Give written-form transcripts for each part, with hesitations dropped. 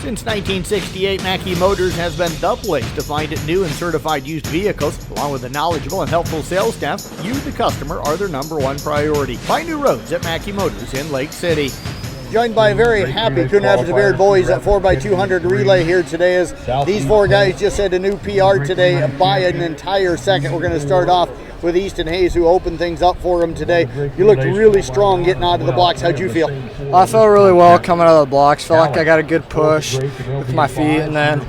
Since 1968, Mackey Motors has been the place to find new and certified used vehicles. Along with a knowledgeable and helpful sales staff, you, the customer, are their number one priority. Find new roads at Mackey Motors in Lake City. Joined by a very happy Coon Rapids Beard boys at 4x200 relay here today, as these four guys just had a new PR today by an entire second. We're going to start off with Easton Hayes, who opened things up for him today. You looked really strong getting out of the blocks. How'd you feel? I felt really well coming out of the blocks. Felt like I got a good push with my feet, and then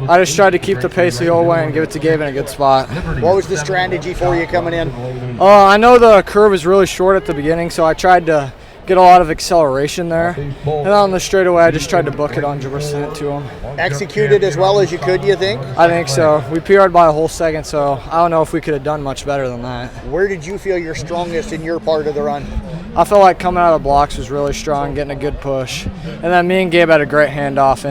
I just tried to keep the pace the whole way and give it to Gabe in a good spot. What was the strategy for you coming in? I know the curve is really short at the beginning, so I tried to get a lot of acceleration there. And on the straightaway, I just tried to book it 100% to him. Executed as well as you could, you think? I think so. We PR'd by a whole second, so I don't know if we could have done much better than that. Where did you feel you're strongest in your part of the run? I felt like coming out of the blocks was really strong, getting a good push. And then me and Gabe had a great handoff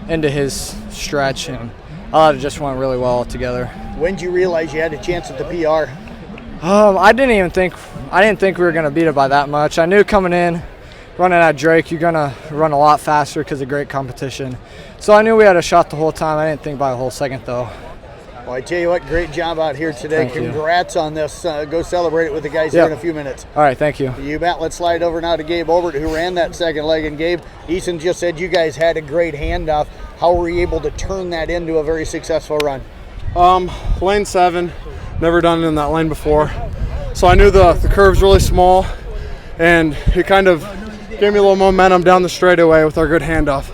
into his stretch, and I thought it just went really well together. When did you realize you had a chance at the PR? I didn't think we were going to beat it by that much. I knew coming in, running at Drake, you're going to run a lot faster because of great competition. So I knew we had a shot the whole time. I didn't think by a whole second, though. Well, I tell you what, great job out here today. Thank Congrats on this. Go celebrate it with the guys here in a few minutes. All right, thank you. You bet. Let's slide over now to Gabe Obert, who ran that second leg. And Gabe, Easton just said you guys had a great handoff. How were you able to turn that into a very successful run? Lane 7. Never done it in that lane before. So I knew the curve's really small, and it kind of gave me a little momentum down the straightaway with our good handoff.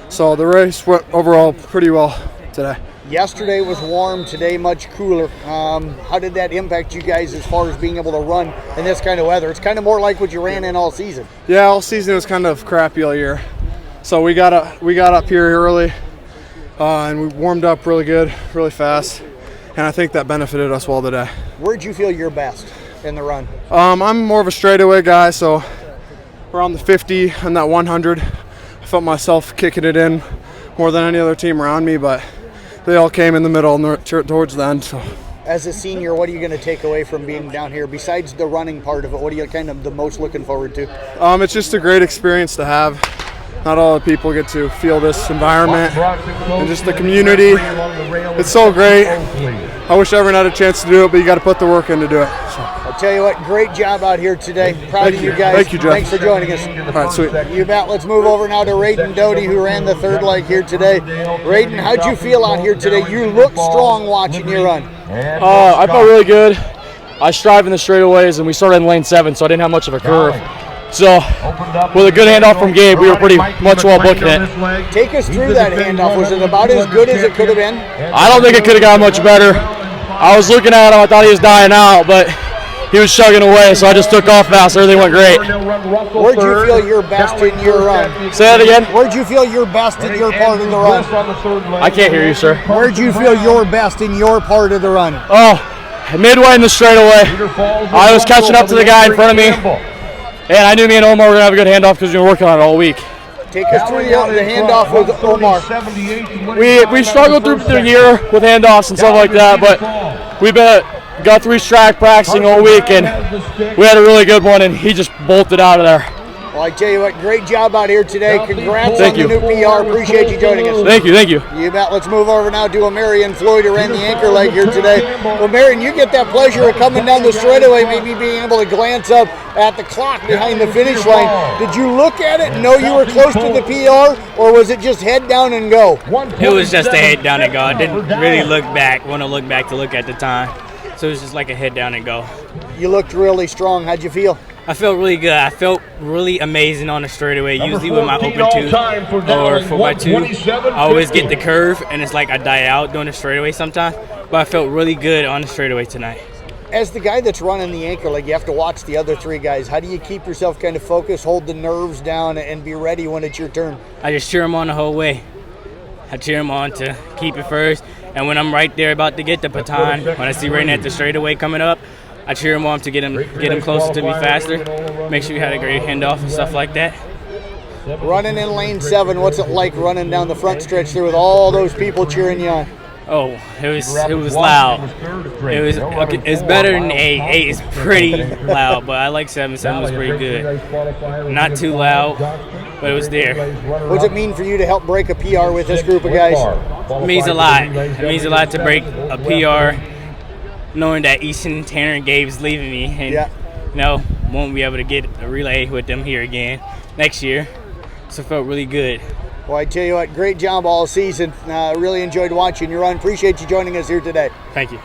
So the race went overall pretty well today. Yesterday was warm, today much cooler. How did that impact you guys as far as being able to run in this kind of weather? It's kind of more like what you ran in all season. Yeah, all season was kind of crappy all year. So we got up here early, and we warmed up really good, really fast. And I think that benefited us well today. Where'd you feel your best in the run? I'm more of a straightaway guy, so around the 50 and that 100. I felt myself kicking it in more than any other team around me, but they all came in the middle and towards the end. So, as a senior, what are you going to take away from being down here? Besides the running part of it, what are you kind of the most looking forward to? It's just a great experience to have. Not all the people get to feel this environment and just the community. It's so great. I wish everyone had a chance to do it, but you got to put the work in to do it. So. I'll tell you what, great job out here today. Proud of you guys. Thank you, Jeff. Thanks for joining us. All right, sweet. You bet. Let's move over now to Rayden Doty, who ran the third leg here today. Rayden, how'd you feel out here today? You looked strong watching your run. I felt really good. I strive in the straightaways, and we started in lane 7, so I didn't have much of a curve. So, with a good handoff from Gabe, we were pretty much well booking it. Take us through that handoff. Was it about as good as it could have been? I don't think it could have got much better. I was looking at him, I thought he was dying out, but he was chugging away, so I just took off fast. Everything went great. Where'd you feel your best in your run? Say that again? Where'd you feel your best in your part of the run? I can't hear you, sir. Where'd you feel your best in your part of the run? Oh, midway in the straightaway. I was catching up to the guy in front of me. And I knew me and Omar were going to have a good handoff because we were working on it all week. Take us through the handoff with Omar. We struggled through the year with handoffs and stuff like that, but we've got 3 track practicing all week, and we had a really good one, and he just bolted out of there. Well, I tell you what, great job out here today. Congrats on the new PR. Appreciate you joining us. Thank you. You bet. Let's move over now to Marion Floyd, who ran the anchor leg here today. Well, Marion, you get that pleasure of coming down the straightaway, maybe being able to glance up at the clock behind the finish line. Did you look at it and know you were close to the PR, or was it just head down and go? It was just a head down and go. I didn't really want to look back to look at the time. So it was just like a head down and go. You looked really strong. How'd you feel? I felt really good. I felt really amazing on the straightaway. Usually with my open 2 or 4x2, I always get the curve, and it's like I die out doing the straightaway sometimes. But I felt really good on the straightaway tonight. As the guy that's running the anchor leg, you have to watch the other 3 guys. How do you keep yourself kind of focused, hold the nerves down, and be ready when it's your turn? I just cheer them on the whole way. I cheer them on to keep it first. And when I'm right there about to get the baton, when I see Rayden at the straightaway coming up, I cheer him on to get him closer to me faster, make sure he had a great handoff and stuff like that. Running in lane 7, what's it like running down the front stretch there with all those people cheering you on? Oh, it was loud. It's better than 8. 8 is pretty loud, but I like 7. 7 was pretty good. Not too loud, but it was there. What does it mean for you to help break a PR with this group of guys? It means a lot. It means a lot to break a PR, knowing that Easton, Tanner, and Gabe's leaving me, and won't be able to get a relay with them here again next year. So it felt really good. Well, I tell you what, great job all season. Really enjoyed watching you run. Appreciate you joining us here today. Thank you.